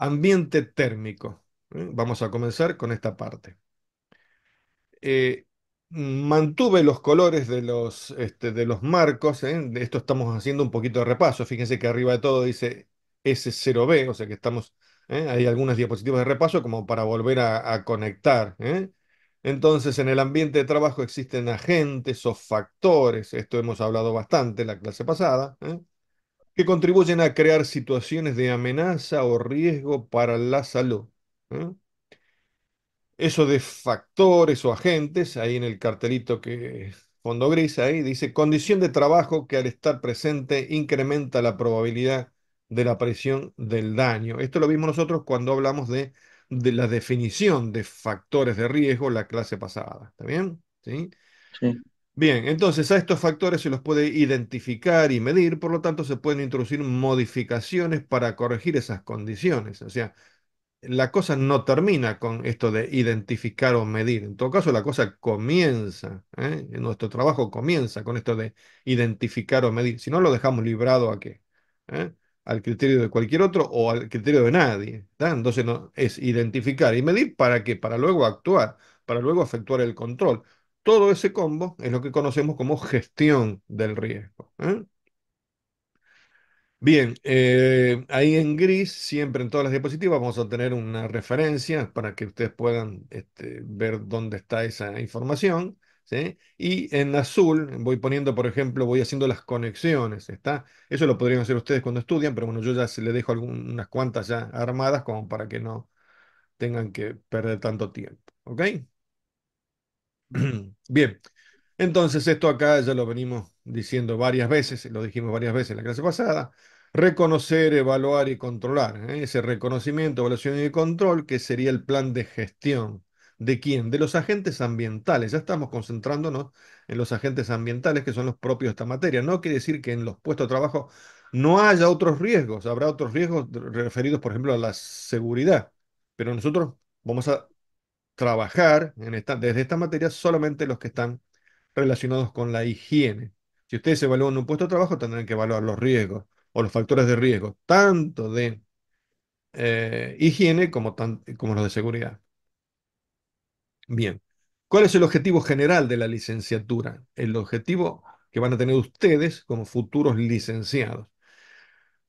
Ambiente térmico. Vamos a comenzar con esta parte. eh, Mantuve los colores de los marcos. De esto estamos haciendo un poquito de repaso. Fíjense que arriba de todo dice S0B, o sea que estamos, hay algunas diapositivas de repaso como para volver a conectar. Entonces, en el ambiente de trabajo existen agentes o factores, esto hemos hablado bastante en la clase pasada, que contribuyen a crear situaciones de amenaza o riesgo para la salud. ¿eh? Eso de factores o agentes, ahí en el cartelito que fondo gris, ahí dice condición de trabajo que al estar presente incrementa la probabilidad de la aparición del daño. Esto lo vimos nosotros cuando hablamos de la definición de factores de riesgo la clase pasada. ¿Está bien? ¿Sí? Sí, Bien, entonces a estos factores se los puede identificar y medir, por lo tanto se pueden introducir modificaciones para corregir esas condiciones. O sea, la cosa no termina con esto de identificar o medir. En todo caso, la cosa comienza, en nuestro trabajo comienza con esto de identificar o medir. Si no, lo dejamos librado a qué, ¿eh? Al criterio de cualquier otro o al criterio de nadie. ¿Está? Entonces, no, es identificar y medir para qué, para luego actuar, para luego efectuar el control. Todo ese combo es lo que conocemos como gestión del riesgo. Bien, ahí en gris, siempre en todas las diapositivas, vamos a tener una referencia para que ustedes puedan ver dónde está esa información, ¿sí? Y en azul voy poniendo, por ejemplo, voy haciendo las conexiones, ¿está? Eso lo podrían hacer ustedes cuando estudian, pero bueno, yo ya se les dejo unas cuantas ya armadas como para que no tengan que perder tanto tiempo, ¿ok? Bien, entonces esto acá ya lo venimos diciendo varias veces, lo dijimos varias veces en la clase pasada. Reconocer, evaluar y controlar. Ese reconocimiento, evaluación y control, que sería el plan de gestión. ¿De quién? De los agentes ambientales. Ya estamos concentrándonos en los agentes ambientales que son los propios de esta materia. No quiere decir que en los puestos de trabajo no haya otros riesgos. Habrá otros riesgos referidos, por ejemplo, a la seguridad. Pero nosotros vamos a trabajar desde esta materia solamente los que están relacionados con la higiene. Si ustedes evalúan un puesto de trabajo, tendrán que evaluar los riesgos o los factores de riesgo, tanto de higiene como los de seguridad. Bien, ¿cuál es el objetivo general de la licenciatura? El objetivo que van a tener ustedes como futuros licenciados.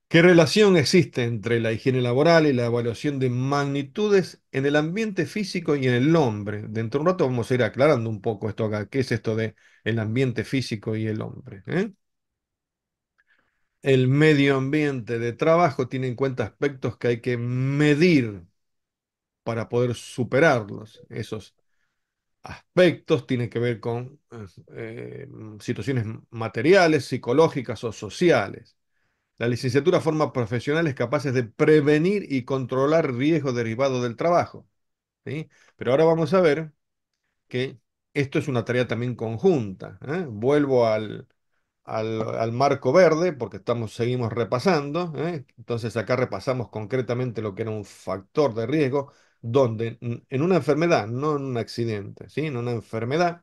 ¿Qué relación existe entre la higiene laboral y la evaluación de magnitudes en el ambiente físico y en el hombre? Dentro de un rato vamos a ir aclarando un poco esto acá. ¿Qué es esto de el ambiente físico y el hombre? El medio ambiente de trabajo tiene en cuenta aspectos que hay que medir para poder superarlos. Esos aspectos tienen que ver con situaciones materiales, psicológicas o sociales. La licenciatura forma profesionales capaces de prevenir y controlar riesgos derivados del trabajo, ¿sí? Pero ahora vamos a ver que esto es una tarea también conjunta, Vuelvo al marco verde porque seguimos repasando, Entonces acá repasamos concretamente lo que era un factor de riesgo, donde en una enfermedad, no en un accidente, ¿sí? En una enfermedad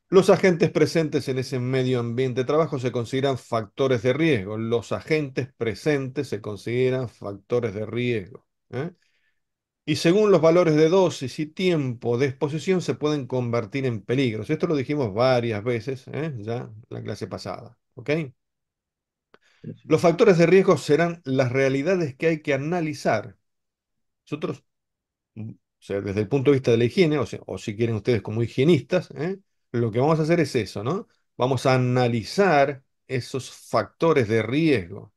los agentes presentes en ese medio ambiente de trabajo se consideran factores de riesgo. Los agentes presentes se consideran factores de riesgo. Y según los valores de dosis y tiempo de exposición se pueden convertir en peligros. Esto lo dijimos varias veces, ya en la clase pasada. ¿Ok? sí, sí. Los factores de riesgo serán las realidades que hay que analizar. Nosotros o sea, desde el punto de vista de la higiene, o sea, o si quieren ustedes como higienistas, lo que vamos a hacer es eso, ¿no? Vamos a analizar esos factores de riesgo.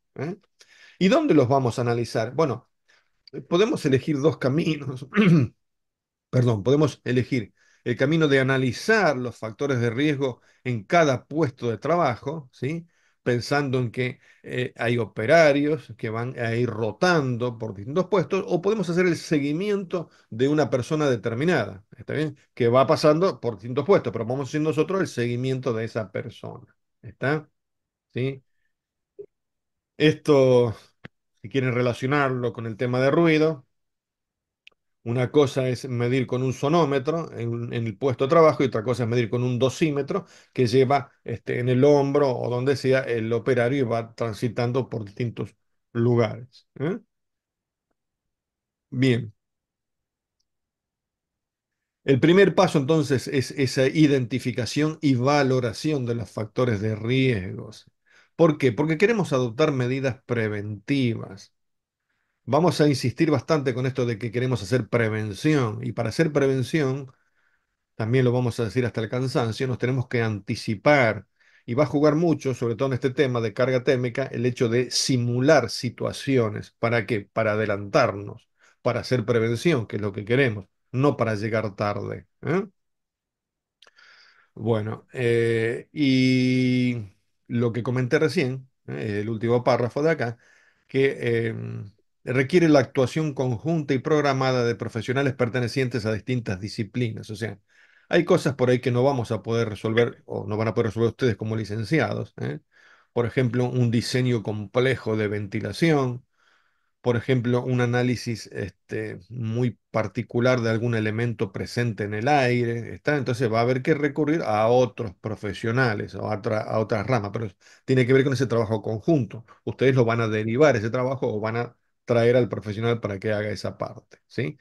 ¿Y dónde los vamos a analizar? Bueno, podemos elegir dos caminos. Perdón, podemos elegir el camino de analizar los factores de riesgo en cada puesto de trabajo, ¿sí? Pensando en que hay operarios que van a ir rotando por distintos puestos, o podemos hacer el seguimiento de una persona determinada, ¿está bien? Que va pasando por distintos puestos, pero vamos haciendo nosotros el seguimiento de esa persona, ¿está? ¿Sí? Esto, si quieren relacionarlo con el tema de ruido. Una cosa es medir con un sonómetro en el puesto de trabajo y otra cosa es medir con un dosímetro que lleva en el hombro o donde sea el operario y va transitando por distintos lugares. Bien, el primer paso entonces es esa identificación y valoración de los factores de riesgos. ¿Por qué? Porque queremos adoptar medidas preventivas. Vamos a insistir bastante con esto de que queremos hacer prevención y para hacer prevención también lo vamos a decir hasta el cansancio, nos tenemos que anticipar y va a jugar mucho, sobre todo en este tema de carga térmica, el hecho de simular situaciones. ¿Para qué? Para adelantarnos, para hacer prevención, que es lo que queremos, no para llegar tarde. ¿Eh? Bueno, y lo que comenté recién, el último párrafo de acá, que requiere la actuación conjunta y programada de profesionales pertenecientes a distintas disciplinas. O sea, hay cosas por ahí que no vamos a poder resolver o no van a poder resolver ustedes como licenciados. ¿Eh? Por ejemplo, un diseño complejo de ventilación, por ejemplo, un análisis muy particular de algún elemento presente en el aire, ¿está? Entonces va a haber que recurrir a otros profesionales o a otras ramas, pero tiene que ver con ese trabajo conjunto. Ustedes lo van a derivar ese trabajo o van a traer al profesional para que haga esa parte, ¿sí?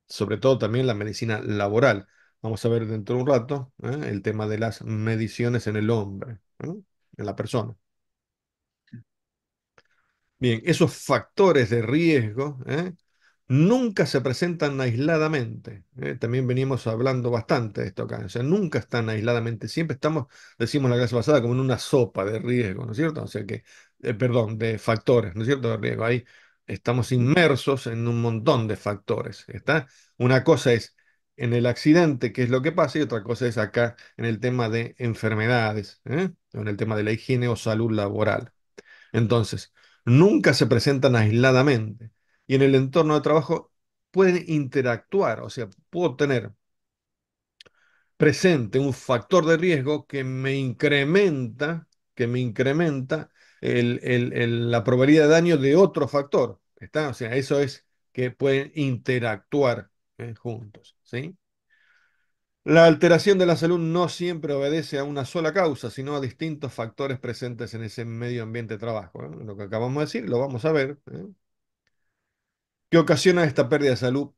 Sobre todo también la medicina laboral. Vamos a ver dentro de un rato, el tema de las mediciones en el hombre, en la persona. Bien, esos factores de riesgo, nunca se presentan aisladamente. También venimos hablando bastante de esto acá. O sea, nunca están aisladamente. Siempre estamos, decimos la clase pasada, como en una sopa de riesgo, ¿no es cierto? O sea que, perdón, de factores, ¿no es cierto? De riesgo. Ahí estamos inmersos en un montón de factores. ¿Está? Una cosa es en el accidente, qué es lo que pasa, y otra cosa es acá en el tema de enfermedades, o en el tema de la higiene o salud laboral. Entonces, nunca se presentan aisladamente y en el entorno de trabajo pueden interactuar, o sea, puedo tener presente un factor de riesgo que me incrementa la probabilidad de daño de otro factor. ¿Está? O sea, eso es que pueden interactuar juntos, ¿sí? La alteración de la salud no siempre obedece a una sola causa, sino a distintos factores presentes en ese medio ambiente de trabajo. Lo que acabamos de decir, lo vamos a ver. ¿Qué ocasiona esta pérdida de salud?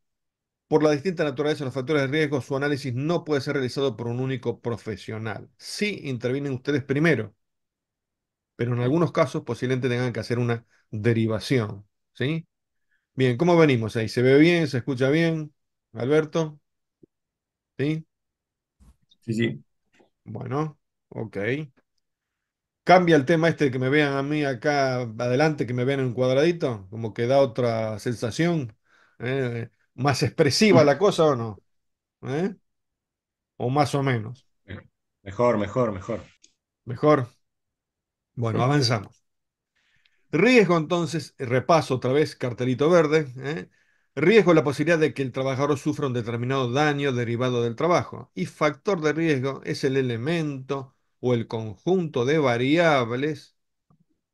Por la distinta naturaleza de los factores de riesgo, su análisis no puede ser realizado por un único profesional. Sí intervienen ustedes primero, pero en algunos casos posiblemente tengan que hacer una derivación. ¿Sí? Bien, ¿cómo venimos ahí? ¿Se ve bien? ¿Se escucha bien? Alberto, ¿sí? Sí, sí. Bueno, ok. Cambia el tema este de que me vean a mí acá adelante, que me vean en un cuadradito, como que da otra sensación, más expresiva la cosa o no, ¿Eh? O más o menos. Mejor, mejor, mejor. Mejor. Bueno, avanzamos. Riesgo entonces, repaso otra vez, cartelito verde. Riesgo la posibilidad de que el trabajador sufra un determinado daño derivado del trabajo. Y factor de riesgo es el elemento o el conjunto de variables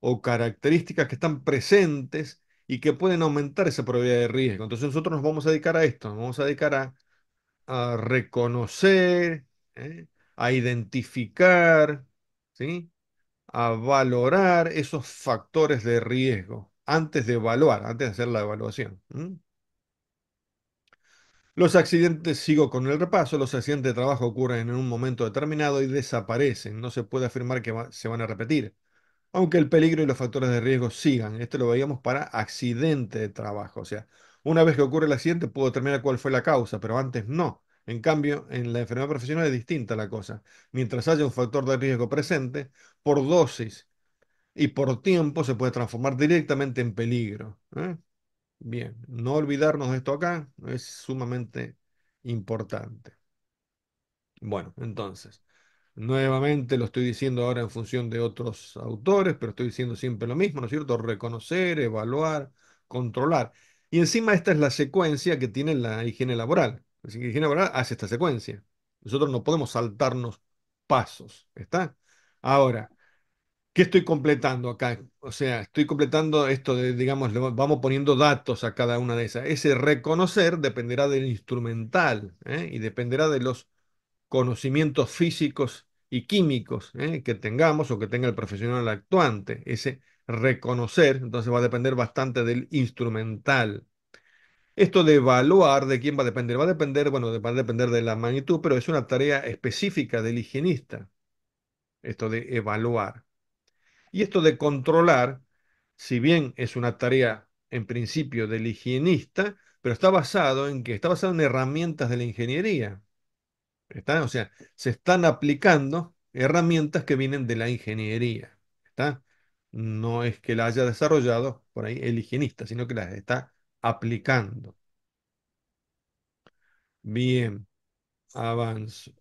o características que están presentes y que pueden aumentar esa probabilidad de riesgo. Entonces nosotros nos vamos a dedicar a esto, nos vamos a dedicar a reconocer, ¿eh? A identificar, ¿sí? A valorar esos factores de riesgo antes de evaluar, antes de hacer la evaluación. Los accidentes, sigo con el repaso, los accidentes de trabajo ocurren en un momento determinado y desaparecen. No se puede afirmar que se van a repetir, aunque el peligro y los factores de riesgo sigan. Esto lo veíamos para accidente de trabajo. O sea, una vez que ocurre el accidente puedo determinar cuál fue la causa, pero antes no. En cambio, en la enfermedad profesional es distinta la cosa. Mientras haya un factor de riesgo presente, por dosis y por tiempo se puede transformar directamente en peligro. Bien, no olvidarnos de esto acá es sumamente importante. Bueno, entonces, nuevamente lo estoy diciendo ahora en función de otros autores, pero estoy diciendo siempre lo mismo, ¿no es cierto? Reconocer, evaluar, controlar. Y encima esta es la secuencia que tiene la higiene laboral. Así que la higiene laboral hace esta secuencia. Nosotros no podemos saltarnos pasos, ¿está? Ahora, ¿qué estoy completando acá? O sea, estoy completando esto de, digamos, vamos poniendo datos a cada una de esas. Ese reconocer dependerá del instrumental, y dependerá de los conocimientos físicos y químicos, que tengamos o que tenga el profesional actuante. Ese reconocer, entonces va a depender bastante del instrumental. Esto de evaluar, ¿de quién va a depender? Va a depender, bueno, va a depender de la magnitud, pero es una tarea específica del higienista, esto de evaluar. Y esto de controlar, si bien es una tarea en principio del higienista, pero está basado en herramientas de la ingeniería. ¿Está? O sea, se están aplicando herramientas que vienen de la ingeniería. ¿Está? No es que la haya desarrollado por ahí el higienista, sino que las está aplicando. Bien, avanzo.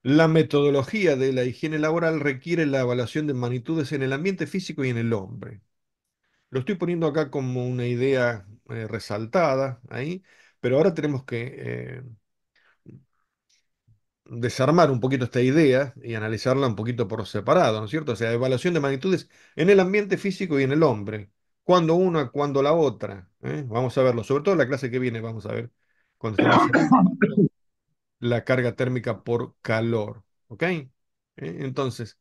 La metodología de la higiene laboral requiere la evaluación de magnitudes en el ambiente físico y en el hombre. Lo estoy poniendo acá como una idea resaltada ahí, pero ahora tenemos que desarmar un poquito esta idea y analizarla un poquito por separado, ¿no es cierto? O sea, evaluación de magnitudes en el ambiente físico y en el hombre. Cuando una, cuando la otra. ¿Eh? Vamos a verlo. Sobre todo en la clase que viene, vamos a ver, cuando estemos analizando la carga térmica por calor. ¿Ok? Entonces,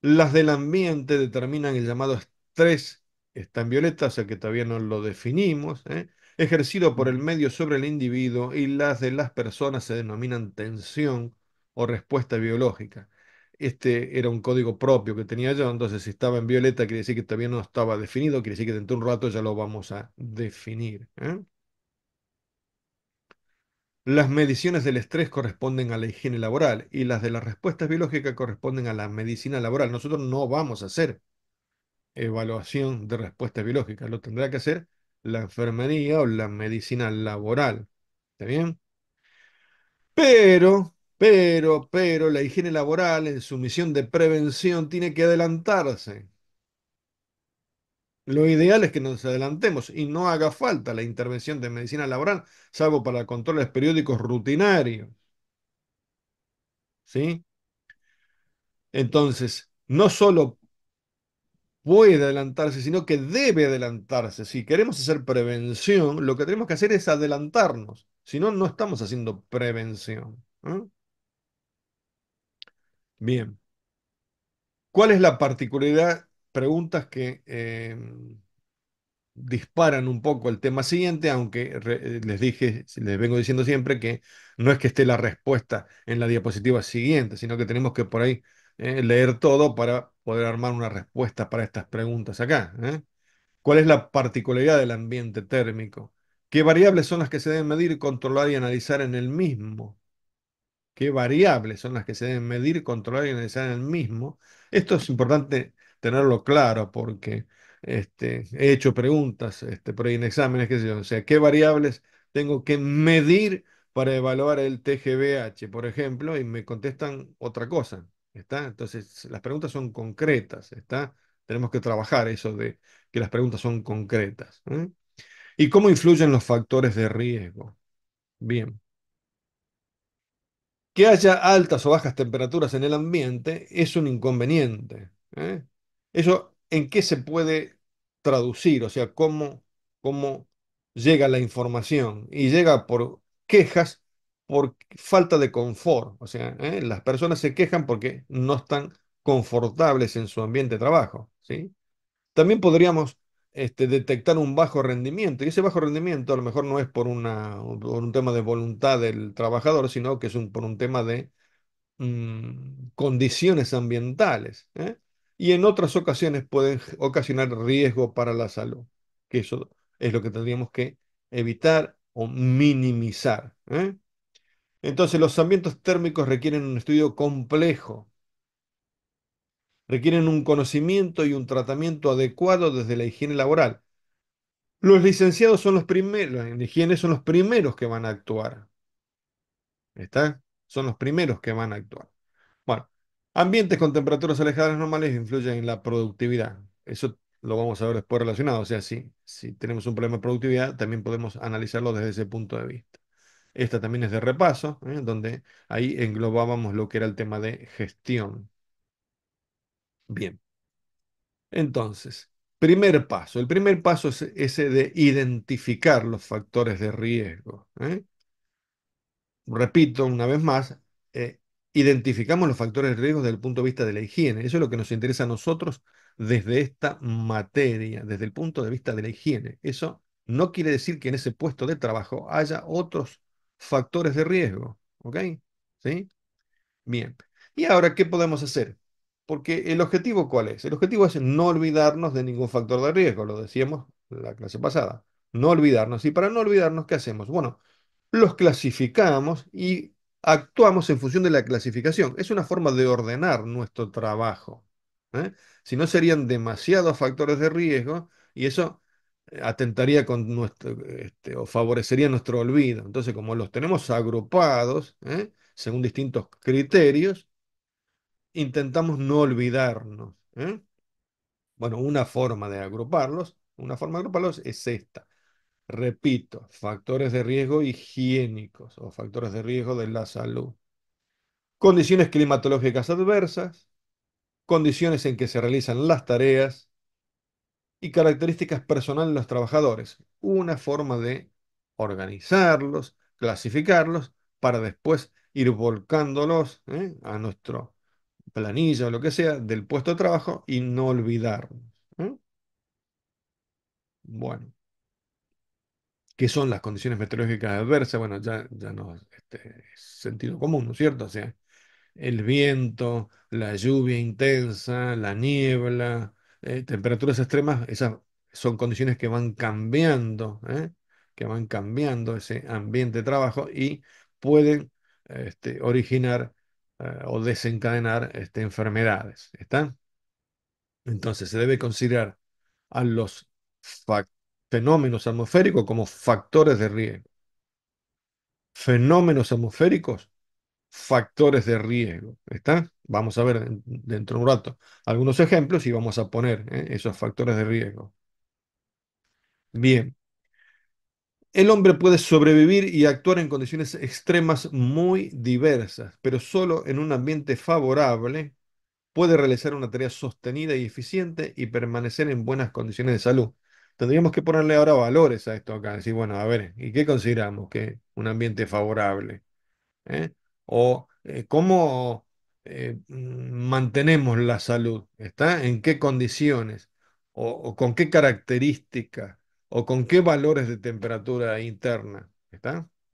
las del ambiente determinan el llamado estrés, está en violeta, o sea que todavía no lo definimos, ejercido por el medio sobre el individuo, y las de las personas se denominan tensión o respuesta biológica. Este era un código propio que tenía yo, entonces si estaba en violeta quiere decir que todavía no estaba definido, quiere decir que dentro de un rato ya lo vamos a definir. Las mediciones del estrés corresponden a la higiene laboral y las de las respuestas biológicas corresponden a la medicina laboral. Nosotros no vamos a hacer evaluación de respuesta biológica. Lo tendrá que hacer la enfermería o la medicina laboral. ¿Está bien? Pero, la higiene laboral en su misión de prevención tiene que adelantarse. Lo ideal es que nos adelantemos y no haga falta la intervención de medicina laboral, salvo para controles periódicos rutinarios. ¿Sí? Entonces, no solo puede adelantarse, sino que debe adelantarse. Si queremos hacer prevención, lo que tenemos que hacer es adelantarnos. Si no, no estamos haciendo prevención. ¿Eh? Bien. ¿Cuál es la particularidad? Preguntas que disparan un poco el tema siguiente, aunque les dije, les vengo diciendo siempre que no es que esté la respuesta en la diapositiva siguiente, sino que tenemos que por ahí leer todo para poder armar una respuesta para estas preguntas acá. ¿Cuál es la particularidad del ambiente térmico? ¿Qué variables son las que se deben medir, controlar y analizar en el mismo? ¿Qué variables son las que se deben medir, controlar y analizar en el mismo? Esto es importante tenerlo claro porque he hecho preguntas por ahí en exámenes, qué sé yo, o sea, ¿qué variables tengo que medir para evaluar el TGVH, por ejemplo? Y me contestan otra cosa, ¿está? Entonces, las preguntas son concretas, ¿está? Tenemos que trabajar eso de que las preguntas son concretas. ¿Y cómo influyen los factores de riesgo? Bien. Que haya altas o bajas temperaturas en el ambiente es un inconveniente. ¿Eso en qué se puede traducir? O sea, cómo llega la información. Y llega por quejas por falta de confort. O sea, las personas se quejan porque no están confortables en su ambiente de trabajo. ¿Sí? También podríamos detectar un bajo rendimiento, y ese bajo rendimiento a lo mejor no es por un tema de voluntad del trabajador, sino que es por un tema de condiciones ambientales, y en otras ocasiones pueden ocasionar riesgo para la salud, que eso es lo que tendríamos que evitar o minimizar. Entonces, los ambientes térmicos requieren un estudio complejo, requieren un conocimiento y un tratamiento adecuado desde la higiene laboral. Los licenciados son los primeros, en higiene son los primeros que van a actuar. ¿Está? Son los primeros que van a actuar. Bueno, ambientes con temperaturas alejadas de las normales influyen en la productividad. Eso lo vamos a ver después relacionado. O sea, si tenemos un problema de productividad, también podemos analizarlo desde ese punto de vista. Esta también es de repaso, donde ahí englobábamos lo que era el tema de gestión. Bien, entonces, primer paso. El primer paso es ese de identificar los factores de riesgo. Repito una vez más, eh, identificamos los factores de riesgo desde el punto de vista de la higiene. Eso es lo que nos interesa a nosotros desde esta materia, desde el punto de vista de la higiene. Eso no quiere decir que en ese puesto de trabajo haya otros factores de riesgo. ¿Ok? ¿Sí? Bien. ¿Y ahora qué podemos hacer? Porque el objetivo, ¿cuál es? El objetivo es no olvidarnos de ningún factor de riesgo, lo decíamos en la clase pasada. No olvidarnos. Y para no olvidarnos, ¿qué hacemos? Bueno, los clasificamos y actuamos en función de la clasificación. Es una forma de ordenar nuestro trabajo. ¿Eh? Si no, serían demasiados factores de riesgo y eso atentaría con nuestro, o favorecería nuestro olvido. Entonces, como los tenemos agrupados, según distintos criterios, intentamos no olvidarnos. Bueno, una forma de agruparlos es esta. Repito, factores de riesgo higiénicos o factores de riesgo de la salud. Condiciones climatológicas adversas, condiciones en que se realizan las tareas y características personales de los trabajadores. Una forma de organizarlos, clasificarlos, para después ir volcándolos a nuestro planilla o lo que sea del puesto de trabajo y no olvidarnos. ¿Eh? Bueno, ¿qué son las condiciones meteorológicas adversas? Bueno, ya no es sentido común, ¿no es cierto? O sea, el viento, la lluvia intensa, la niebla, temperaturas extremas, esas son condiciones que van cambiando, que van cambiando ese ambiente de trabajo y pueden originar o desencadenar enfermedades. ¿Está? Entonces se debe considerar a los fac- fenómenos atmosféricos como factores de riesgo. Fenómenos atmosféricos factores de riesgo. ¿Está? Vamos a ver dentro de un rato algunos ejemplos y vamos a poner esos factores de riesgo. Bien, el hombre puede sobrevivir y actuar en condiciones extremas muy diversas, pero solo en un ambiente favorable puede realizar una tarea sostenida y eficiente y permanecer en buenas condiciones de salud. Tendríamos que ponerle ahora valores a esto acá, decir, bueno, a ver, ¿y qué consideramos que un ambiente favorable? ¿Eh? O cómo mantenemos la salud, ¿está? ¿En qué condiciones? O con qué características? ¿O con qué valores de temperatura interna? ¿Está?